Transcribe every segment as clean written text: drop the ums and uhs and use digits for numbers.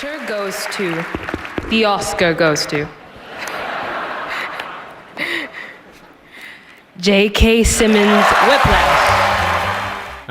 Goes to. The Oscar goes to. J.K. Simmons Whiplash.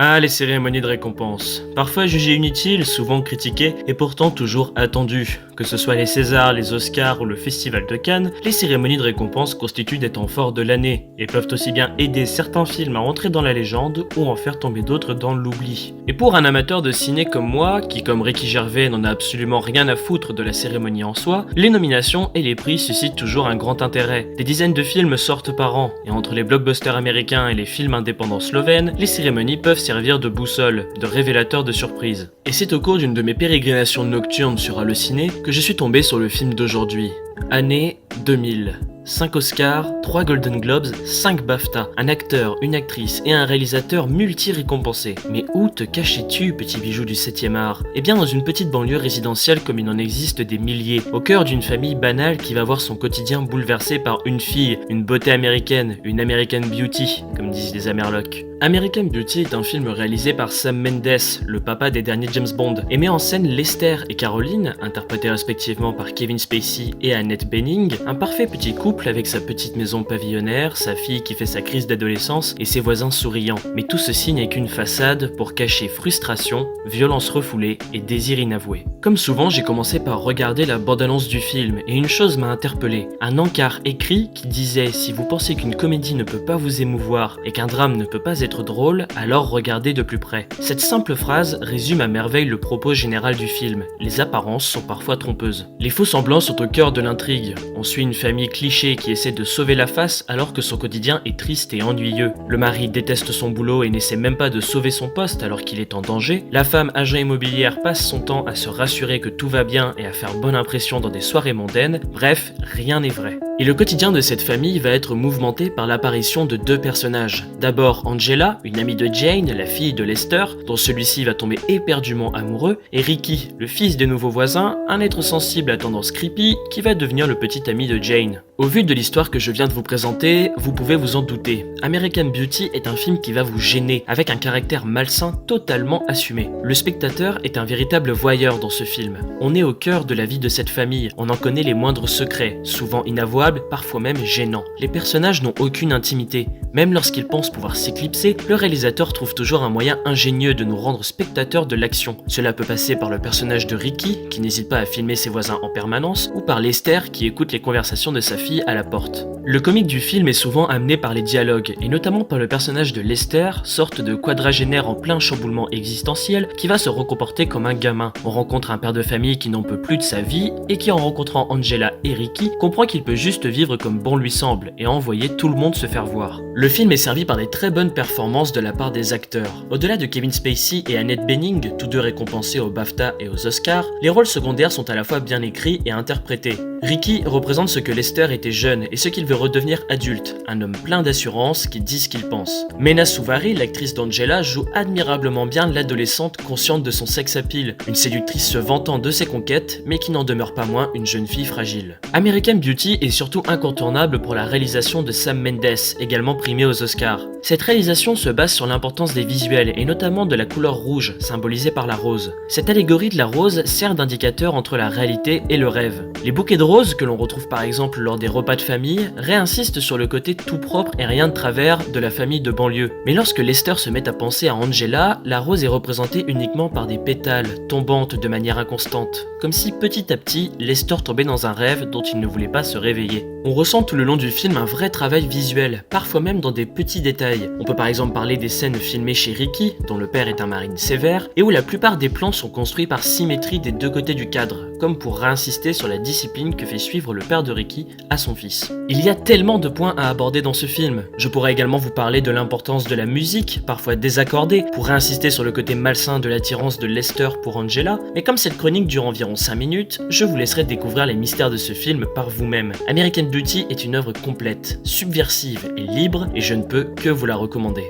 Ah, les cérémonies de récompense. Parfois jugées inutiles, souvent critiquées, et pourtant toujours attendues. Que ce soit les Césars, les Oscars ou le Festival de Cannes, les cérémonies de récompense constituent des temps forts de l'année, et peuvent aussi bien aider certains films à entrer dans la légende, ou en faire tomber d'autres dans l'oubli. Et pour un amateur de ciné comme moi, qui comme Ricky Gervais n'en a absolument rien à foutre de la cérémonie en soi, les nominations et les prix suscitent toujours un grand intérêt. Des dizaines de films sortent par an, et entre les blockbusters américains et les films indépendants slovènes, les cérémonies peuvent servir de boussole, de révélateur de surprises. Et c'est au cours d'une de mes pérégrinations nocturnes sur Allociné que je suis tombé sur le film d'aujourd'hui. Année 2000. 5 Oscars, 3 Golden Globes, 5 BAFTA, un acteur, une actrice et un réalisateur multi-récompensés. Mais où te cachais-tu, petit bijou du 7e art ? Eh bien dans une petite banlieue résidentielle comme il en existe des milliers, au cœur d'une famille banale qui va voir son quotidien bouleversé par une fille, une beauté américaine, une American Beauty, comme disent les Amerlocs. American Beauty est un film réalisé par Sam Mendes, le papa des derniers James Bond, et met en scène Lester et Caroline, interprétés respectivement par Kevin Spacey et Annette Bening, un parfait petit couple avec sa petite maison pavillonnaire, sa fille qui fait sa crise d'adolescence et ses voisins souriants. Mais tout ceci n'est qu'une façade pour cacher frustration, violence refoulée et désir inavoué. Comme souvent, j'ai commencé par regarder la bande-annonce du film et une chose m'a interpellé. Un encart écrit qui disait « Si vous pensez qu'une comédie ne peut pas vous émouvoir et qu'un drame ne peut pas être drôle, alors regardez de plus près ». Cette simple phrase résume à merveille le propos général du film. Les apparences sont parfois trompeuses. Les faux semblants sont au cœur de l'intrigue. On suit une famille cliché qui essaie de sauver la face alors que son quotidien est triste et ennuyeux. Le mari déteste son boulot et n'essaie même pas de sauver son poste alors qu'il est en danger. La femme agent immobilière passe son temps à se rassurer que tout va bien et à faire bonne impression dans des soirées mondaines. Bref, rien n'est vrai. Et le quotidien de cette famille va être mouvementé par l'apparition de deux personnages. D'abord Angela, une amie de Jane, la fille de Lester, dont celui-ci va tomber éperdument amoureux, et Ricky, le fils des nouveaux voisins, un être sensible à tendance creepy qui va devenir le petit ami de Jane. Au vu de l'histoire que je viens de vous présenter, vous pouvez vous en douter. American Beauty est un film qui va vous gêner, avec un caractère malsain totalement assumé. Le spectateur est un véritable voyeur dans ce film. On est au cœur de la vie de cette famille, on en connaît les moindres secrets, souvent inavouables, parfois même gênants. Les personnages n'ont aucune intimité. Même lorsqu'ils pensent pouvoir s'éclipser, le réalisateur trouve toujours un moyen ingénieux de nous rendre spectateurs de l'action. Cela peut passer par le personnage de Ricky, qui n'hésite pas à filmer ses voisins en permanence, ou par Lester, qui écoute les conversations de sa fille à la porte. Le comique du film est souvent amené par les dialogues, et notamment par le personnage de Lester, sorte de quadragénaire en plein chamboulement existentiel, qui va se recomporter comme un gamin. On rencontre un père de famille qui n'en peut plus de sa vie, et qui en rencontrant Angela et Ricky, comprend qu'il peut juste vivre comme bon lui semble, et envoyer tout le monde se faire voir. Le film est servi par des très bonnes performances de la part des acteurs. Au-delà de Kevin Spacey et Annette Bening, tous deux récompensés aux BAFTA et aux Oscars, les rôles secondaires sont à la fois bien écrits et interprétés. Ricky représente ce que Lester était jeune et ce qu'il veut redevenir adulte, un homme plein d'assurance qui dit ce qu'il pense. Mena Suvari, l'actrice d'Angela, joue admirablement bien l'adolescente consciente de son sex appeal, une séductrice se vantant de ses conquêtes, mais qui n'en demeure pas moins une jeune fille fragile. American Beauty est surtout incontournable pour la réalisation de Sam Mendes, également primé aux Oscars. Cette réalisation se base sur l'importance des visuels et notamment de la couleur rouge, symbolisée par la rose. Cette allégorie de la rose sert d'indicateur entre la réalité et le rêve. Les bouquets de roses, que l'on retrouve par exemple lors des repas de famille, réinsistent sur le côté tout propre et rien de travers de la famille de banlieue. Mais lorsque Lester se met à penser à Angela, la rose est représentée uniquement par des pétales, tombantes de manière inconstante, comme si petit à petit, Lester tombait dans un rêve dont il ne voulait pas se réveiller. On ressent tout le long du film un vrai travail visuel, parfois même dans des petits détails. On peut par exemple parler des scènes filmées chez Ricky, dont le père est un marine sévère, et où la plupart des plans sont construits par symétrie des deux côtés du cadre, comme pour réinsister sur la discipline que fait suivre le père de Ricky à son fils. Il y a tellement de points à aborder dans ce film. Je pourrais également vous parler de l'importance de la musique, parfois désaccordée, pour réinsister sur le côté malsain de l'attirance de Lester pour Angela, mais comme cette chronique dure environ 5 minutes, je vous laisserai découvrir les mystères de ce film par vous-même. American Beauty est une œuvre complète, subversive et libre, et je ne peux que vous la recommander.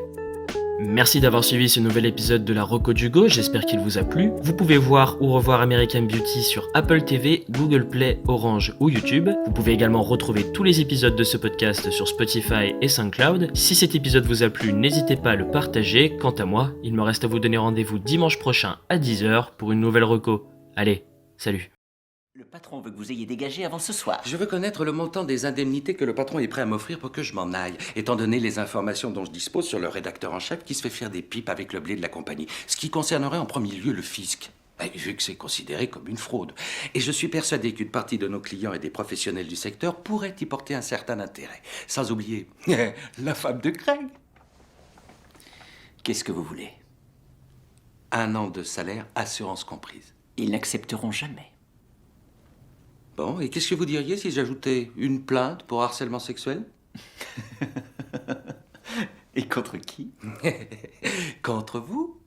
Merci d'avoir suivi ce nouvel épisode de la Reco d'Hugo, j'espère qu'il vous a plu. Vous pouvez voir ou revoir American Beauty sur Apple TV, Google Play, Orange ou YouTube. Vous pouvez également retrouver tous les épisodes de ce podcast sur Spotify et SoundCloud. Si cet épisode vous a plu, n'hésitez pas à le partager. Quant à moi, il me reste à vous donner rendez-vous dimanche prochain à 10h pour une nouvelle Reco. Allez, Salut. Le patron veut que vous ayez dégagé avant ce soir. Je veux connaître le montant des indemnités que le patron est prêt à m'offrir pour que je m'en aille, étant donné les informations dont je dispose sur le rédacteur en chef qui se fait faire des pipes avec le blé de la compagnie, ce qui concernerait en premier lieu le fisc, vu que c'est considéré comme une fraude. Et je suis persuadé qu'une partie de nos clients et des professionnels du secteur pourraient y porter un certain intérêt. Sans oublier la femme de Craig. Qu'est-ce que vous voulez? 1 an de salaire, assurance comprise. Ils n'accepteront jamais. Bon, et qu'est-ce que vous diriez si j'ajoutais une plainte pour harcèlement sexuel? Et contre qui? Contre vous?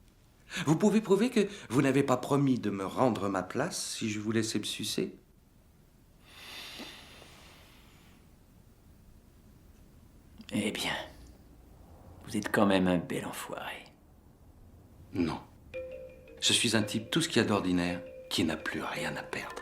Vous pouvez prouver que vous n'avez pas promis de me rendre ma place si je vous laissais me sucer? Eh bien, vous êtes quand même un bel enfoiré. Non. Je suis un type tout ce qu'il y a d'ordinaire qui n'a plus rien à perdre.